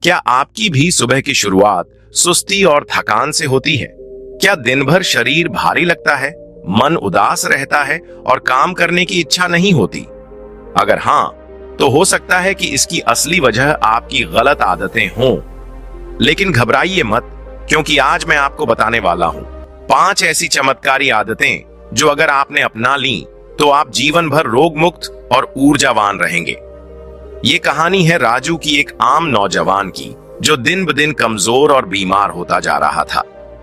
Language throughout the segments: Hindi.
क्या आपकी भी सुबह की शुरुआत सुस्ती और थकान से होती है? क्या दिन भर शरीर भारी लगता है, मन उदास रहता है और काम करने की इच्छा नहीं होती? अगर हां, तो हो सकता है कि इसकी असली वजह आपकी गलत आदतें हों। लेकिन घबराइए मत, क्योंकि आज मैं आपको बताने वाला हूं 5 ऐसी चमत्कारी आदतें जो अगर आपने अपना ली तो आप जीवन भर रोग मुक्त और ऊर्जावान रहेंगे। ये कहानी है राजू की, एक आम नौजवान की, जो दिन ब दिन कमजोर और बीमार होता जा रहा था।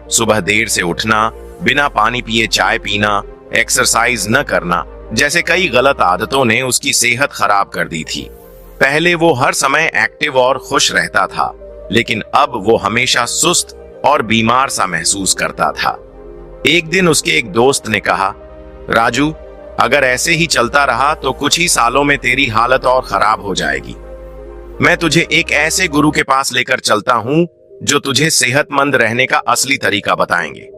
सुबह देर से उठना, बिना पानी पिए चाय पीना, एक्सरसाइज न करना जैसे कई गलत आदतों ने उसकी सेहत खराब कर दी थी। पहले वो हर समय एक्टिव और खुश रहता था, लेकिन अब वो हमेशा सुस्त और बीमार सा महसूस करता था। एक दिन उसके एक दोस्त ने कहा, राजू, अगर ऐसे ही चलता रहा तो कुछ ही सालों में तेरी हालत और खराब हो जाएगी। मैं तुझे एक ऐसे गुरु के पास लेकर चलता हूं जो तुझे सेहतमंद रहने का असली तरीका बताएंगे।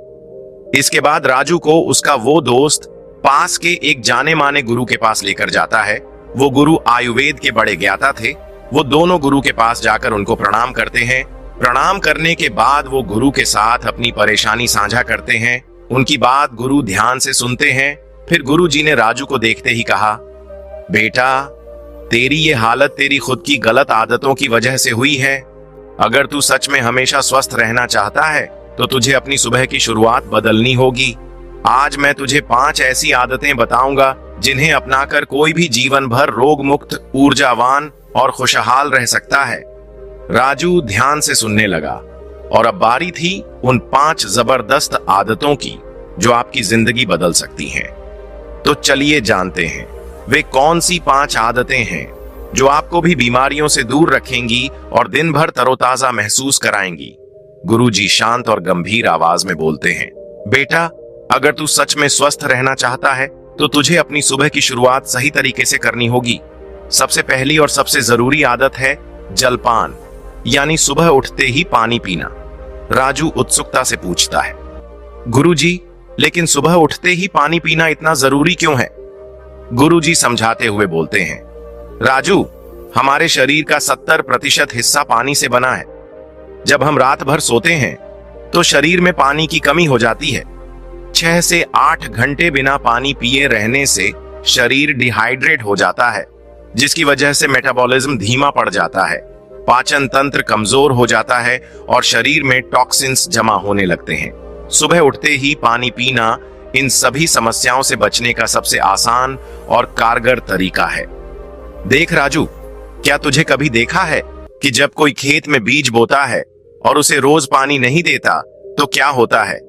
इसके बाद राजू को उसका वो दोस्त पास के एक जाने माने गुरु के पास लेकर जाता है। वो गुरु आयुर्वेद के बड़े ज्ञाता थे। वो दोनों गुरु के पास जाकर उनको प्रणाम करते हैं। प्रणाम करने के बाद वो गुरु के साथ अपनी परेशानी साझा करते हैं। उनकी बात गुरु ध्यान से सुनते हैं। फिर गुरु जी ने राजू को देखते ही कहा, बेटा, तेरी ये हालत तेरी खुद की गलत आदतों की वजह से हुई है। अगर तू सच में हमेशा स्वस्थ रहना चाहता है तो तुझे अपनी सुबह की शुरुआत बदलनी होगी। आज मैं तुझे 5 ऐसी आदतें बताऊंगा जिन्हें अपनाकर कोई भी जीवन भर रोग मुक्त, ऊर्जावान और खुशहाल रह सकता है। राजू ध्यान से सुनने लगा और अब बारी थी उन 5 जबरदस्त आदतों की जो आपकी जिंदगी बदल सकती हैं। तो चलिए जानते हैं वे कौन सी 5 आदतें हैं जो आपको भी बीमारियों से दूर रखेंगी और दिन भर तरोताजा महसूस कराएंगी। गुरुजी शांत और गंभीर आवाज में बोलते हैं, बेटा, अगर तू सच में स्वस्थ रहना चाहता है तो तुझे अपनी सुबह की शुरुआत सही तरीके से करनी होगी। सबसे पहली और सबसे जरूरी आदत है जलपान, यानी सुबह उठते ही पानी पीना। राजू उत्सुकता से पूछता है, गुरुजी, लेकिन सुबह उठते ही पानी पीना इतना जरूरी क्यों है? गुरुजी समझाते हुए बोलते हैं, राजू, हमारे शरीर का 70% हिस्सा पानी से बना है। जब हम रात भर सोते हैं तो शरीर में पानी की कमी हो जाती है। 6 से 8 घंटे बिना पानी पिए रहने से शरीर डिहाइड्रेट हो जाता है, जिसकी वजह से मेटाबॉलिज्म धीमा पड़ जाता है, पाचन तंत्र कमजोर हो जाता है और शरीर में टॉक्सिन्स जमा होने लगते हैं। सुबह उठते ही पानी पीना इन सभी समस्याओं से बचने का सबसे आसान और कारगर तरीका है। देख राजू, क्या तुझे कभी देखा है कि जब कोई खेत में बीज बोता है और उसे रोज पानी नहीं देता तो क्या होता है?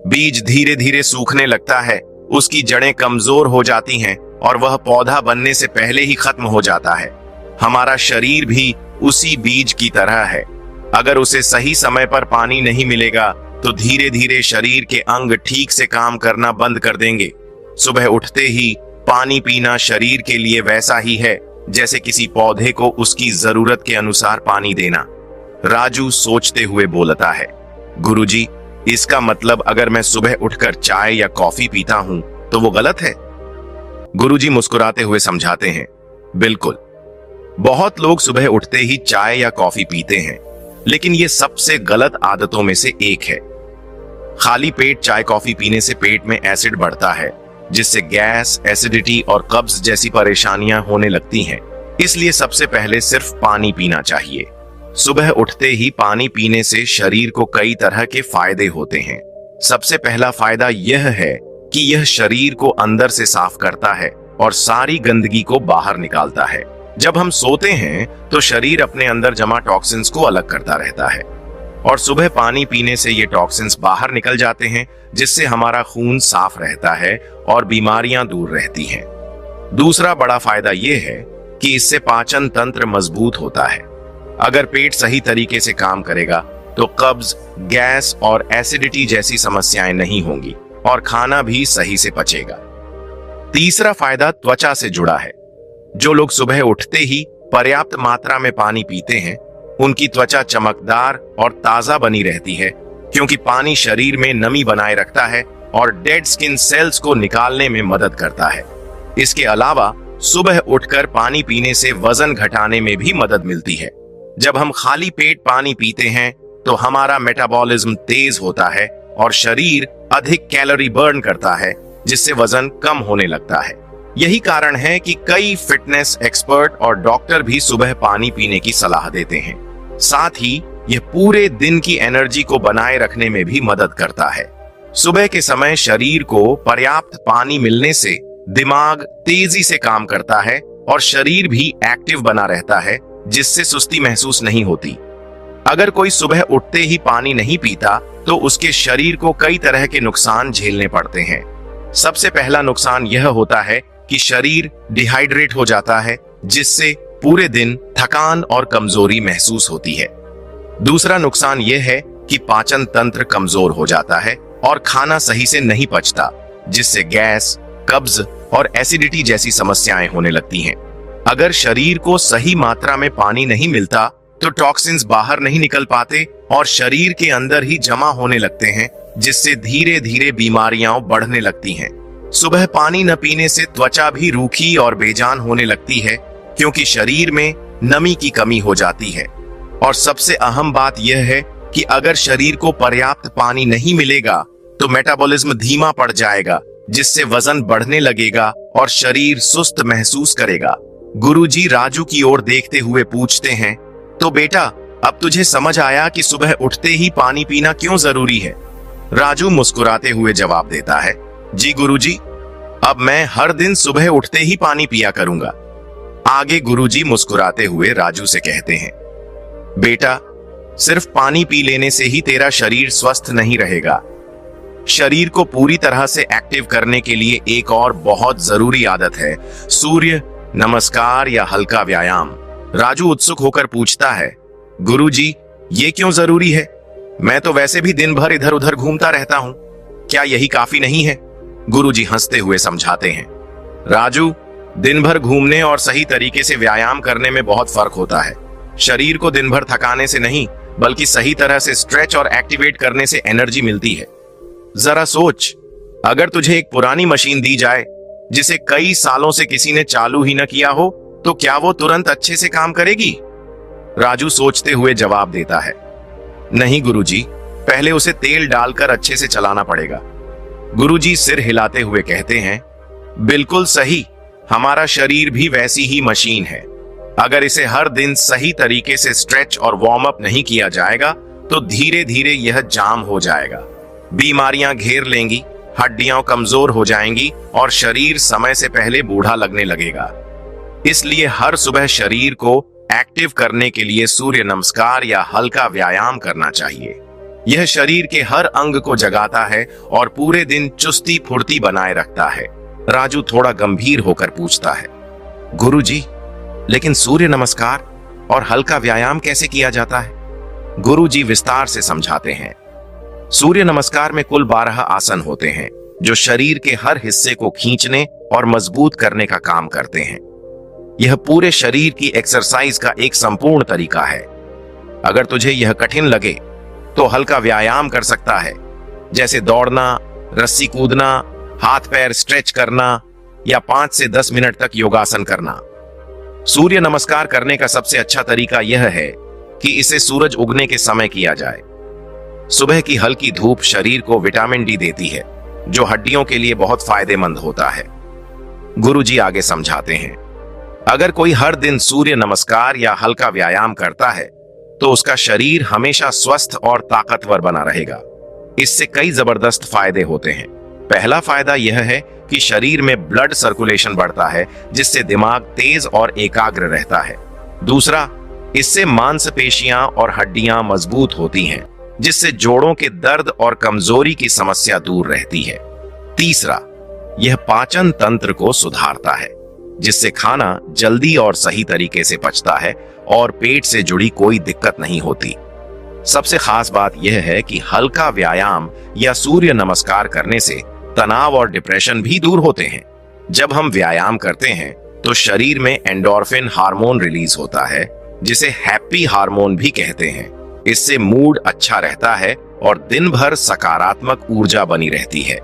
बीज धीरे धीरे सूखने लगता है, उसकी जड़ें कमजोर हो जाती हैं और वह पौधा बनने से पहले ही खत्म हो जाता है। हमारा शरीर भी उसी बीज की तरह है। अगर उसे सही समय पर पानी नहीं मिलेगा तो धीरे धीरे शरीर के अंग ठीक से काम करना बंद कर देंगे। सुबह उठते ही पानी पीना शरीर के लिए वैसा ही है जैसे किसी पौधे को उसकी जरूरत के अनुसार पानी देना। राजू सोचते हुए बोलता है, गुरुजी, इसका मतलब अगर मैं सुबह उठकर चाय या कॉफी पीता हूं तो वो गलत है? गुरुजी मुस्कुराते हुए समझाते हैं, बिल्कुल। बहुत लोग सुबह उठते ही चाय या कॉफी पीते हैं, लेकिन ये सबसे गलत आदतों में से एक है। खाली पेट चाय कॉफी पीने से पेट में एसिड बढ़ता है, जिससे गैस, एसिडिटी और कब्ज जैसी परेशानियां होने लगती हैं। इसलिए सबसे पहले सिर्फ पानी पीना चाहिए। सुबह उठते ही पानी पीने से शरीर को कई तरह के फायदे होते हैं। सबसे पहला फायदा यह है कि यह शरीर को अंदर से साफ करता है और सारी गंदगी को बाहर निकालता है। जब हम सोते हैं तो शरीर अपने अंदर जमा टॉक्सिन्स को अलग करता रहता है और सुबह पानी पीने से ये टॉक्सिन्स बाहर निकल जाते हैं, जिससे हमारा खून साफ रहता है और बीमारियां दूर रहती हैं। दूसरा बड़ा फायदा ये है कि इससे पाचन तंत्र मजबूत होता है। अगर पेट सही तरीके से काम करेगा तो कब्ज, गैस और एसिडिटी जैसी समस्याएं नहीं होंगी और खाना भी सही से पचेगा। तीसरा फायदा त्वचा से जुड़ा है। जो लोग सुबह उठते ही पर्याप्त मात्रा में पानी पीते हैं, उनकी त्वचा चमकदार और ताजा बनी रहती है, क्योंकि पानी शरीर में नमी बनाए रखता है और डेड स्किन सेल्स को निकालने में मदद करता है। इसके अलावा सुबह उठकर पानी पीने से वजन घटाने में भी मदद मिलती है। जब हम खाली पेट पानी पीते हैं तो हमारा मेटाबॉलिज्म तेज होता है और शरीर अधिक कैलोरी बर्न करता है, जिससे वजन कम होने लगता है। यही कारण है कि कई फिटनेस एक्सपर्ट और डॉक्टर भी सुबह पानी पीने की सलाह देते हैं। साथ ही यह पूरे दिन की एनर्जी को बनाए रखने में भी मदद करता है। सुबह के समय शरीर को पर्याप्त पानी मिलने से दिमाग तेजी से काम करता है और शरीर भी एक्टिव बना रहता है, जिससे सुस्ती महसूस नहीं होती। अगर कोई सुबह उठते ही पानी नहीं पीता तो उसके शरीर को कई तरह के नुकसान झेलने पड़ते हैं। सबसे पहला नुकसान यह होता है कि शरीर डिहाइड्रेट हो जाता है, जिससे पूरे दिन थकान और कमजोरी महसूस होती है। दूसरा नुकसान यह है कि पाचन तंत्र कमजोर हो जाता है और खाना सही से नहीं पचता, जिससे गैस, कब्ज और एसिडिटी जैसी समस्याएं होने लगती हैं। अगर शरीर को सही मात्रा में पानी नहीं मिलता तो टॉक्सिन्स बाहर नहीं निकल पाते और शरीर के अंदर ही जमा होने लगते हैं, जिससे धीरे धीरे बीमारियां बढ़ने लगती हैं। सुबह पानी न पीने से त्वचा भी रूखी और बेजान होने लगती है, क्योंकि शरीर में नमी की कमी हो जाती है। और सबसे अहम बात यह है कि अगर शरीर को पर्याप्त पानी नहीं मिलेगा तो मेटाबॉलिज्म धीमा पड़ जाएगा, जिससे वजन बढ़ने लगेगा और शरीर सुस्त महसूस करेगा। गुरुजी राजू की ओर देखते हुए पूछते हैं, तो बेटा अब तुझे समझ आया कि सुबह उठते ही पानी पीना क्यों जरूरी है? राजू मुस्कुराते हुए जवाब देता है, जी गुरुजी, अब मैं हर दिन सुबह उठते ही पानी पिया करूंगा। आगे गुरुजी मुस्कुराते हुए राजू से कहते हैं, बेटा सिर्फ पानी पी लेने से ही तेरा शरीर स्वस्थ नहीं रहेगा। शरीर को पूरी तरह से एक्टिव करने के लिए एक और बहुत जरूरी आदत है, सूर्य नमस्कार या हल्का व्यायाम। राजू उत्सुक होकर पूछता है, गुरुजी ये क्यों जरूरी है? मैं तो वैसे भी दिन भर इधर उधर घूमता रहता हूं, क्या यही काफी नहीं है? गुरुजी हंसते हुए समझाते हैं, राजू दिन भर घूमने और सही तरीके से व्यायाम करने में बहुत फर्क होता है। शरीर को दिन भर थकाने से नहीं, बल्कि सही तरह से स्ट्रेच और एक्टिवेट करने से एनर्जी मिलती है। जरा सोच, अगर तुझे एक पुरानी मशीन दी जाए जिसे कई सालों से किसी ने चालू ही न किया हो, तो क्या वो तुरंत अच्छे से काम करेगी? राजू सोचते हुए जवाब देता है, नहीं गुरुजी, पहले उसे तेल डालकर अच्छे से चलाना पड़ेगा। गुरुजी सिर हिलाते हुए कहते हैं, बिल्कुल सही, हमारा शरीर भी वैसी ही मशीन है। अगर इसे हर दिन सही तरीके से स्ट्रेच और वार्म अप नहीं किया जाएगा तो धीरे धीरे यह जाम हो जाएगा, बीमारियां घेर लेंगी, हड्डियां कमजोर हो जाएंगी और शरीर समय से पहले बूढ़ा लगने लगेगा। इसलिए हर सुबह शरीर को एक्टिव करने के लिए सूर्य नमस्कार या हल्का व्यायाम करना चाहिए। यह शरीर के हर अंग को जगाता है और पूरे दिन चुस्ती फुर्ती बनाए रखता है। राजू थोड़ा गंभीर होकर पूछता है, गुरुजी, लेकिन सूर्य नमस्कार और हल्का व्यायाम कैसे किया जाता है? गुरुजी विस्तार से समझाते हैं, सूर्य नमस्कार में कुल 12 आसन होते हैं, जो शरीर के हर हिस्से को खींचने और मजबूत करने का काम करते हैं। यह पूरे शरीर की एक्सरसाइज का एक संपूर्ण तरीका है। अगर तुझे यह कठिन लगे तो हल्का व्यायाम कर सकता है, जैसे दौड़ना, रस्सी कूदना, हाथ पैर स्ट्रेच करना या 5 से 10 मिनट तक योगासन करना। सूर्य नमस्कार करने का सबसे अच्छा तरीका यह है कि इसे सूरज उगने के समय किया जाए। सुबह की हल्की धूप शरीर को विटामिन डी देती है, जो हड्डियों के लिए बहुत फायदेमंद होता है। गुरुजी आगे समझाते हैं, अगर कोई हर दिन सूर्य नमस्कार या हल्का व्यायाम करता है तो उसका शरीर हमेशा स्वस्थ और ताकतवर बना रहेगा। इससे कई जबरदस्त फायदे होते हैं। पहला फायदा यह है कि शरीर में ब्लड सर्कुलेशन बढ़ता है, जिससे दिमाग तेज और एकाग्र रहता है। दूसरा, इससे मांसपेशियां और हड्डियां मजबूत होती हैं, जिससे जोड़ों के दर्द और कमजोरी की समस्या दूर रहती है। तीसरा, यह पाचन तंत्र को सुधारता है, जिससे खाना जल्दी और सही तरीके से पचता है और पेट से जुड़ी कोई दिक्कत नहीं होती। सबसे खास बात यह है कि हल्का व्यायाम या सूर्य नमस्कार करने से तनाव और डिप्रेशन भी दूर होते हैं। जब हम व्यायाम करते हैं तो शरीर में एंडोर्फिन हार्मोन रिलीज होता है, जिसे हैप्पी हार्मोन भी कहते हैं। इससे मूड अच्छा रहता है और दिन भर सकारात्मक ऊर्जा बनी रहती है।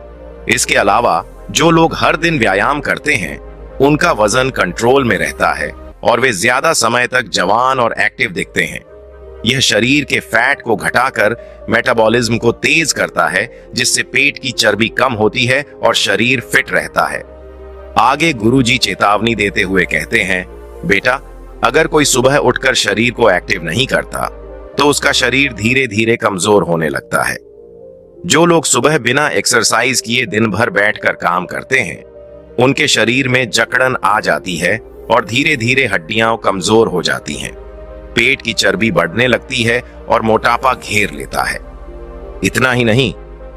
इसके अलावा जो लोग हर दिन व्यायाम करते हैं उनका वजन कंट्रोल में रहता है और वे ज्यादा समय तक जवान और एक्टिव दिखते हैं। यह शरीर के फैट को घटाकर मेटाबॉलिज्म को तेज करता है, जिससे पेट की चर्बी कम होती है और शरीर फिट रहता है। आगे गुरुजी चेतावनी देते हुए कहते हैं, बेटा, अगर कोई सुबह उठकर शरीर को एक्टिव नहीं करता तो उसका शरीर धीरे धीरे कमजोर होने लगता है। जो लोग सुबह बिना एक्सरसाइज किए दिन भर बैठकर काम करते हैं, उनके शरीर में जकड़न आ जाती है और धीरे धीरे हड्डियां कमजोर हो जाती हैं। पेट की चर्बी बढ़ने लगती है और मोटापा घेर लेता है। इतना ही नहीं,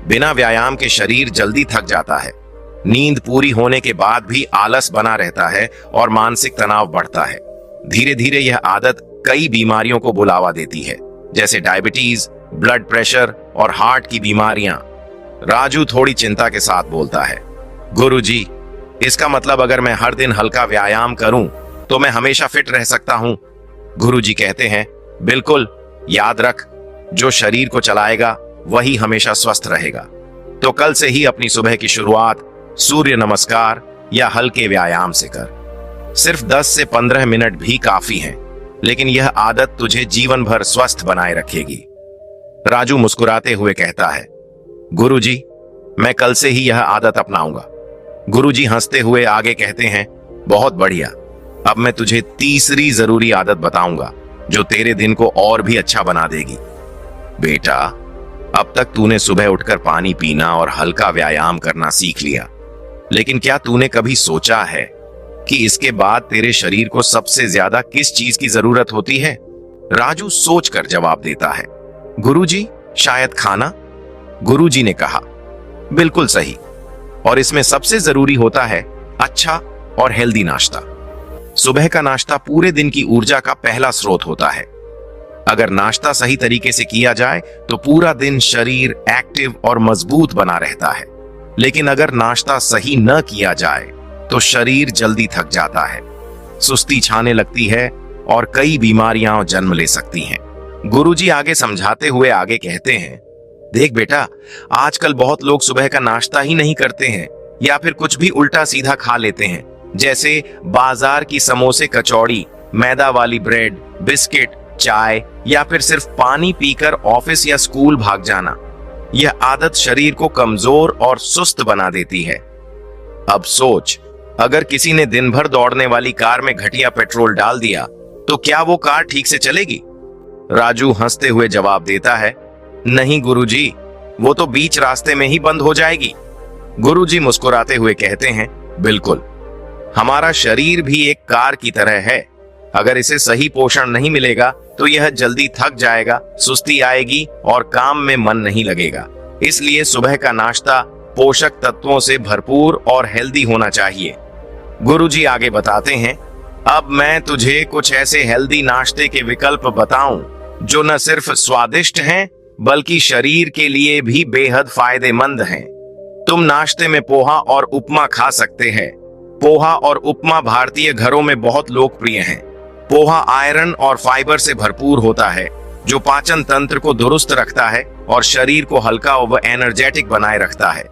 बिना व्यायाम के शरीर जल्दी थक जाता है। नींद पूरी होने के बाद भी आलस बना रहता है और मानसिक तनाव बढ़ता है। धीरे धीरे यह आदत कई बीमारियों को बुलावा देती है, जैसे डायबिटीज, ब्लड प्रेशर और हार्ट की बीमारियां। राजू थोड़ी चिंता के साथ बोलता है, गुरुजी, इसका मतलब अगर मैं हर दिन हल्का व्यायाम करूं तो मैं हमेशा फिट रह सकता हूं? गुरुजी कहते हैं, बिल्कुल, याद रख, जो शरीर को चलाएगा वही हमेशा स्वस्थ रहेगा। तो कल से ही अपनी सुबह की शुरुआत सूर्य नमस्कार या हल्के व्यायाम से कर। सिर्फ 10 से 15 मिनट भी काफी हैं, लेकिन यह आदत तुझे जीवन भर स्वस्थ बनाए रखेगी। राजू मुस्कुराते हुए कहता है, गुरुजी, मैं कल से ही यह आदत अपनाऊंगा। गुरुजी हंसते हुए आगे कहते हैं, बहुत बढ़िया, अब मैं तुझे तीसरी जरूरी आदत बताऊंगा जो तेरे दिन को और भी अच्छा बना देगी। बेटा, अब तक तूने सुबह उठकर पानी पीना और हल्का व्यायाम करना सीख लिया, लेकिन क्या तूने कभी सोचा है कि इसके बाद तेरे शरीर को सबसे ज्यादा किस चीज की जरूरत होती है? राजू सोचकर जवाब देता है, गुरुजी, शायद खाना। गुरुजी ने कहा, बिल्कुल सही, और इसमें सबसे जरूरी होता है अच्छा और हेल्दी नाश्ता। सुबह का नाश्ता पूरे दिन की ऊर्जा का पहला स्रोत होता है। अगर नाश्ता सही तरीके से किया जाए तो पूरा दिन शरीर एक्टिव और मजबूत बना रहता है, लेकिन अगर नाश्ता सही न किया जाए तो शरीर जल्दी थक जाता है, सुस्ती छाने लगती है और कई बीमारियां जन्म ले सकती हैं। गुरुजी आगे समझाते हुए आगे कहते हैं, देख बेटा, आजकल बहुत लोग सुबह का नाश्ता ही नहीं करते हैं या फिर कुछ भी उल्टा सीधा खा लेते हैं, जैसे बाजार की समोसे, कचौड़ी, मैदा वाली ब्रेड, बिस्किट, चाय या फिर सिर्फ पानी पीकर ऑफिस या स्कूल भाग जाना। यह आदत शरीर को कमजोर और सुस्त बना देती है। अब सोच, अगर किसी ने दिन भर दौड़ने वाली कार में घटिया पेट्रोल डाल दिया तो क्या वो कार ठीक से चलेगी? राजू हंसते हुए जवाब देता है, नहीं गुरुजी, वो तो बीच रास्ते में ही बंद हो जाएगी। गुरुजी मुस्कुराते हुए कहते हैं, बिल्कुल, हमारा शरीर भी एक कार की तरह है। अगर इसे सही पोषण नहीं मिलेगा तो यह जल्दी थक जाएगा, सुस्ती आएगी और काम में मन नहीं लगेगा। इसलिए सुबह का नाश्ता पोषक तत्वों से भरपूर और हेल्दी होना चाहिए। गुरुजी आगे बताते हैं, अब मैं तुझे कुछ ऐसे हेल्दी नाश्ते के विकल्प बताऊं जो न सिर्फ स्वादिष्ट हैं बल्कि शरीर के लिए भी बेहद फायदेमंद हैं। तुम नाश्ते में पोहा और उपमा खा सकते हैं। पोहा और उपमा भारतीय घरों में बहुत लोकप्रिय हैं। पोहा आयरन और फाइबर से भरपूर होता है, जो पाचन तंत्र को दुरुस्त रखता है और शरीर को हल्का व एनर्जेटिक बनाए रखता है।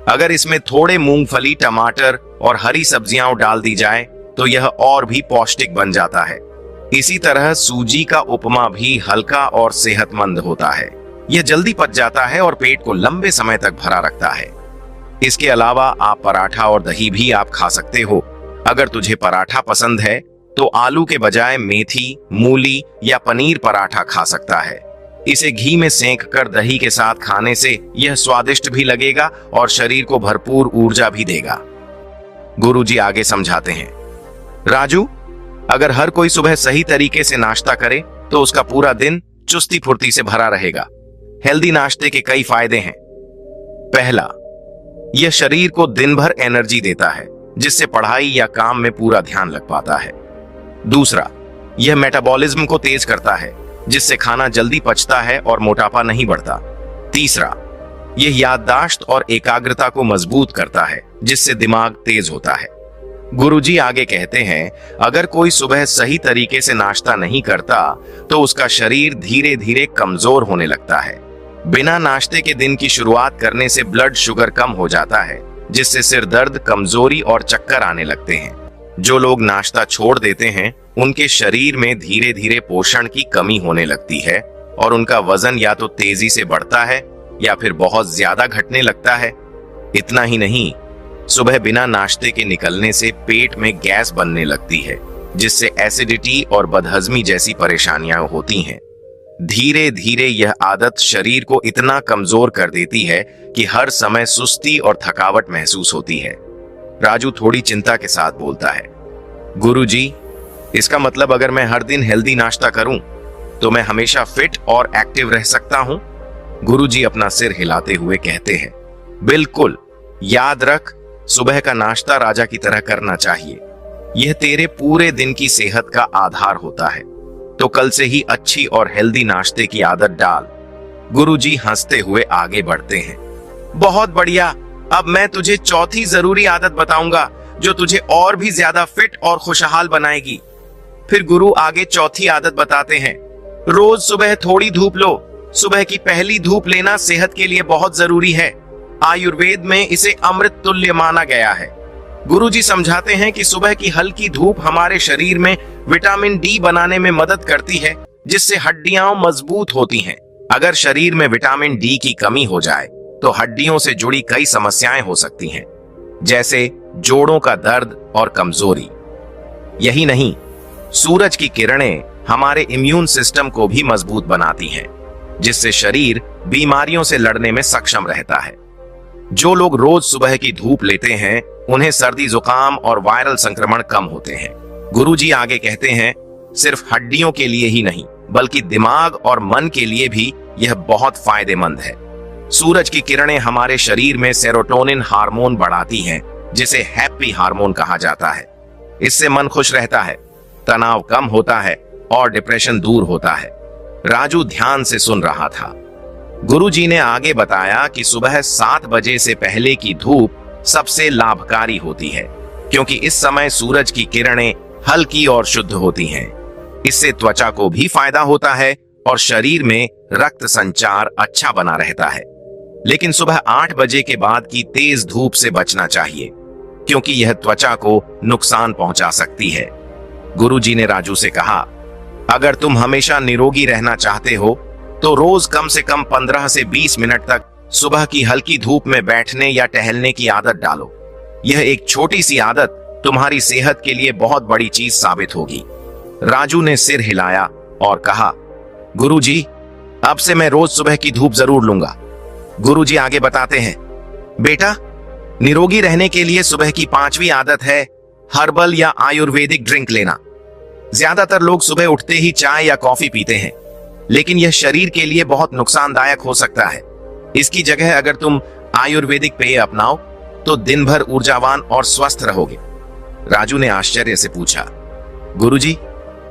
अगर इसमें थोड़े मूंगफली, टमाटर और हरी सब्जियां डाल दी जाए तो यह और भी पौष्टिक बन जाता है। इसी तरह सूजी का उपमा भी हल्का और सेहतमंद होता है। यह जल्दी पच जाता है और पेट को लंबे समय तक भरा रखता है। इसके अलावा आप पराठा और दही भी आप खा सकते हो। अगर तुझे पराठा पसंद है तो आलू के बजाय मेथी, मूली या पनीर पराठा खा सकता है। इसे घी में सेंक कर दही के साथ खाने से यह स्वादिष्ट भी लगेगा और शरीर को भरपूर ऊर्जा भी देगा। गुरुजी आगे समझाते हैं, राजू, अगर हर कोई सुबह सही तरीके से नाश्ता करे तो उसका पूरा दिन चुस्ती फुर्ती से भरा रहेगा। हेल्दी नाश्ते के कई फायदे हैं। पहला, यह शरीर को दिन भर एनर्जी देता है, जिससे पढ़ाई या काम में पूरा ध्यान लग पाता है। दूसरा, यह मेटाबॉलिज्म को तेज करता है, जिससे खाना जल्दी पचता है और मोटापा नहीं बढ़ता। तीसरा, यह याददाश्त और एकाग्रता को मजबूत करता है, जिससे दिमाग तेज होता है। गुरुजी आगे कहते हैं, अगर कोई सुबह सही तरीके से नाश्ता नहीं करता तो उसका शरीर धीरे धीरे कमजोर होने लगता है। बिना नाश्ते के दिन की शुरुआत करने से ब्लड शुगर कम हो जाता है, जिससे सिर दर्द, कमजोरी और चक्कर आने लगते हैं। जो लोग नाश्ता छोड़ देते हैं उनके शरीर में धीरे धीरे पोषण की कमी होने लगती है और उनका वजन या तो तेजी से बढ़ता है या फिर बहुत ज्यादा घटने लगता है। इतना ही नहीं, सुबह बिना नाश्ते के निकलने से पेट में गैस बनने लगती है, जिससे एसिडिटी और बदहजमी जैसी परेशानियां होती हैं। धीरे धीरे यह आदत शरीर को इतना कमजोर कर देती है कि हर समय सुस्ती और थकावट महसूस होती है। राजू थोड़ी चिंता के साथ बोलता है, गुरुजी, इसका मतलब अगर मैं हर दिन हेल्दी नाश्ता करूं तो मैं हमेशा फिट और एक्टिव रह सकता हूं? गुरुजी अपना सिर हिलाते हुए कहते हैं, बिल्कुल। याद रख, सुबह का नाश्ता राजा की तरह करना चाहिए। यह तेरे पूरे दिन की सेहत का आधार होता है। तो कल से ही अच्छी और हेल्दी नाश्ते की आदत डाल। गुरुजी हंसते हुए आगे बढ़ते हैं। बहुत बढ़िया, अब मैं तुझे चौथी जरूरी आदत बताऊंगा जो तुझे और भी ज्यादा फिट और खुशहाल बनाएगी। फिर गुरु आगे चौथी आदत बताते हैं, रोज सुबह थोड़ी धूप लो। सुबह की पहली धूप लेना सेहत के लिए बहुत जरूरी है। आयुर्वेद में इसे अमृत तुल्य माना गया है। गुरुजी समझाते हैं कि सुबह की हल्की धूप हमारे शरीर में विटामिन डी बनाने में मदद करती है, जिससे हड्डियां मजबूत होती हैं। अगर शरीर में विटामिन डी की कमी हो जाए तो हड्डियों से जुड़ी कई समस्याएं हो सकती हैं, जैसे जोड़ों का दर्द और कमजोरी। यही नहीं, सूरज की किरणें हमारे इम्यून सिस्टम को भी मजबूत बनाती हैं, जिससे शरीर बीमारियों से लड़ने में सक्षम रहता है। जो लोग रोज सुबह की धूप लेते हैं उन्हें सर्दी, जुकाम और वायरल संक्रमण कम होते हैं। गुरुजी आगे कहते हैं, सिर्फ हड्डियों के लिए ही नहीं बल्कि दिमाग और मन के लिए भी यह बहुत फायदेमंद है। सूरज की किरणें हमारे शरीर में सेरोटोनिन हार्मोन बढ़ाती हैं, जिसे हैप्पी हार्मोन कहा जाता है। इससे मन खुश रहता है, तनाव कम होता है और डिप्रेशन दूर होता है। राजू ध्यान से सुन रहा था। गुरुजी ने आगे बताया कि सुबह 7 बजे से पहले की धूप सबसे लाभकारी होती है, क्योंकि इस समय सूरज की किरणें हल्की और शुद्ध होती हैं। इससे त्वचा को भी फायदा होता है और शरीर में रक्त संचार अच्छा बना रहता है। लेकिन सुबह 8 बजे के बाद की तेज धूप से बचना चाहिए, क्योंकि यह त्वचा को नुकसान पहुंचा सकती है। गुरुजी ने राजू से कहा, अगर तुम हमेशा निरोगी रहना चाहते हो तो रोज कम से कम 15 से 20 मिनट तक सुबह की हल्की धूप में बैठने या टहलने की आदत डालो। यह एक छोटी सी आदत तुम्हारी सेहत के लिए बहुत बड़ी चीज साबित होगी। राजू ने सिर हिलाया और कहा, गुरुजी, अब से मैं रोज सुबह की धूप जरूर लूंगा। गुरुजी आगे बताते हैं, बेटा, निरोगी रहने के लिए सुबह की 5वीं आदत है हर्बल या आयुर्वेदिक ड्रिंक लेना। ज्यादातर लोग सुबह उठते ही चाय या कॉफी पीते हैं, लेकिन यह शरीर के लिए बहुत नुकसानदायक हो सकता है। इसकी जगह अगर तुम आयुर्वेदिक पेय अपनाओ तो दिन भर ऊर्जावान और स्वस्थ रहोगे। राजू ने आश्चर्य से पूछा, गुरुजी,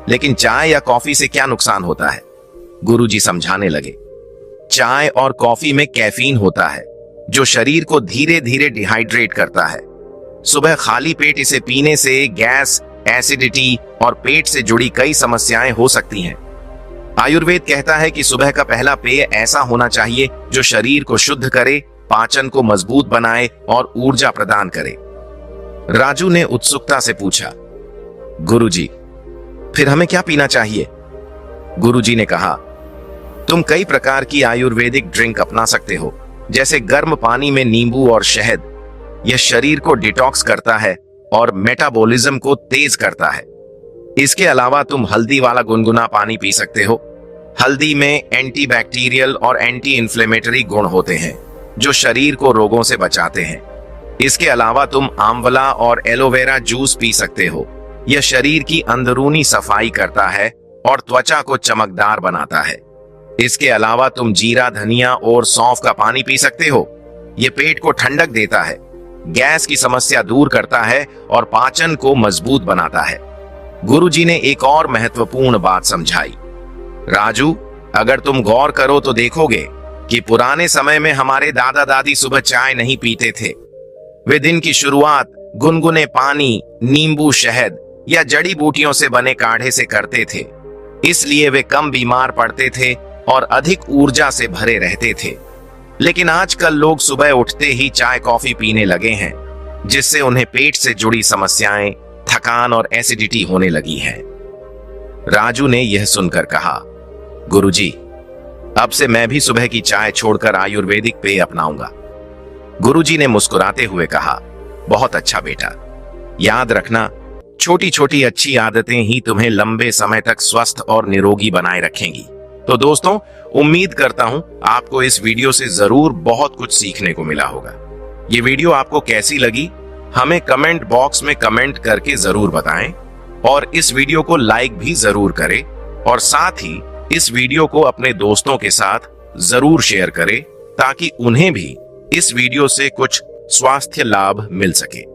लेकिन चाय या कॉफी से क्या नुकसान होता है? गुरुजी समझाने लगे, चाय और कॉफी में कैफीन होता है, जो शरीर को धीरे धीरे डिहाइड्रेट करता है। सुबह खाली पेट इसे पीने से गैस, एसिडिटी और पेट से जुड़ी कई समस्याएं हो सकती हैं। आयुर्वेद कहता है कि सुबह का पहला पेय ऐसा होना चाहिए जो शरीर को शुद्ध करे, पाचन को मजबूत बनाए और ऊर्जा प्रदान करे। राजू ने उत्सुकता से पूछा, गुरुजी, फिर हमें क्या पीना चाहिए? गुरुजी ने कहा, तुम कई प्रकार की आयुर्वेदिक ड्रिंक अपना सकते हो, जैसे गर्म पानी में नींबू और शहद। यह शरीर को डिटॉक्स करता है और मेटाबॉलिज्म को तेज करता है। इसके अलावा तुम हल्दी वाला गुनगुना पानी पी सकते हो। हल्दी में एंटीबैक्टीरियल और एंटी इन्फ्लेमेटरी गुण होते हैं, जो शरीर को रोगों से बचाते हैं। इसके अलावा तुम आंवला और एलोवेरा जूस पी सकते हो। यह शरीर की अंदरूनी सफाई करता है और त्वचा को चमकदार बनाता है। इसके अलावा तुम जीरा, धनिया और सौंफ का पानी पी सकते हो। यह पेट को ठंडक देता है, गैस की समस्या दूर करता है और पाचन को मजबूत बनाता है। गुरुजी ने एक और महत्वपूर्ण बात समझाई, राजू, अगर तुम गौर करो तो देखोगे कि पुराने समय में हमारे दादा दादी सुबह चाय नहीं पीते थे। वे दिन की शुरुआत गुनगुने पानी, नींबू, शहद या जड़ी बूटियों से बने काढ़े से करते थे। इसलिए वे कम बीमार पड़ते थे और अधिक ऊर्जा से भरे रहते थे। लेकिन आजकल लोग सुबह उठते ही चाय कॉफी पीने लगे हैं, जिससे उन्हें पेट से जुड़ी समस्याएं, थकान और एसिडिटी होने लगी है। राजू ने यह सुनकर कहा, गुरुजी, अब से मैं भी सुबह की चाय छोड़कर आयुर्वेदिक पेय अपनाऊंगा। गुरुजी ने मुस्कुराते हुए कहा, बहुत अच्छा बेटा, याद रखना, छोटी छोटी अच्छी आदतें ही तुम्हें लंबे समय तक स्वस्थ और निरोगी बनाए रखेंगी। तो दोस्तों, उम्मीद करता हूं आपको इस वीडियो से जरूर बहुत कुछ सीखने को मिला होगा। ये वीडियो आपको कैसी लगी हमें कमेंट बॉक्स में कमेंट करके जरूर बताएं और इस वीडियो को लाइक भी जरूर करें और साथ ही इस वीडियो को अपने दोस्तों के साथ जरूर शेयर करें ताकि उन्हें भी इस वीडियो से कुछ स्वास्थ्य लाभ मिल सके।